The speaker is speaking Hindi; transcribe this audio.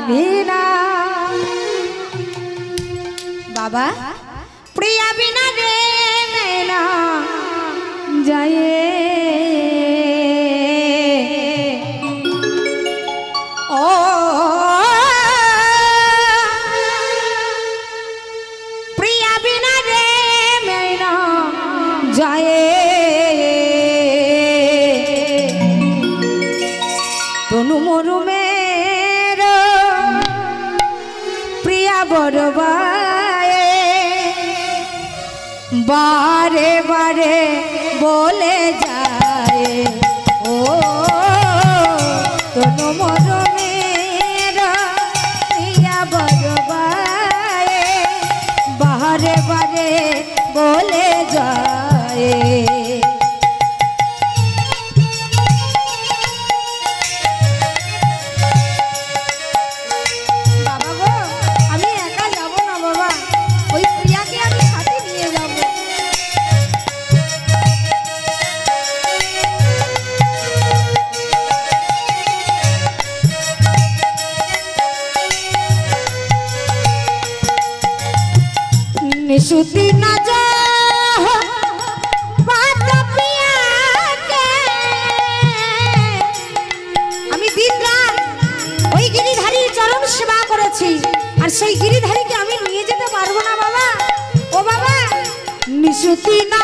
বিনা বাবা প্রিয়া বিনা রে নैना जाए ओ प्रिया बिना रे नैना जाए तनु मोरु मेरो प्रिया बरबाए बारे बारे बोले जाए ओ तनु मोरु मेरो प्रिया बरबाए बारे बारे बोले जाए निशुति न जा बात पिया के আমি দিনরাত ওই গিরিধারীর চরণ সেবা করেছি আর সেই গিরিধারীকে আমি নিয়ে যেতে পারবো না বাবা ও বাবা নিশুতি না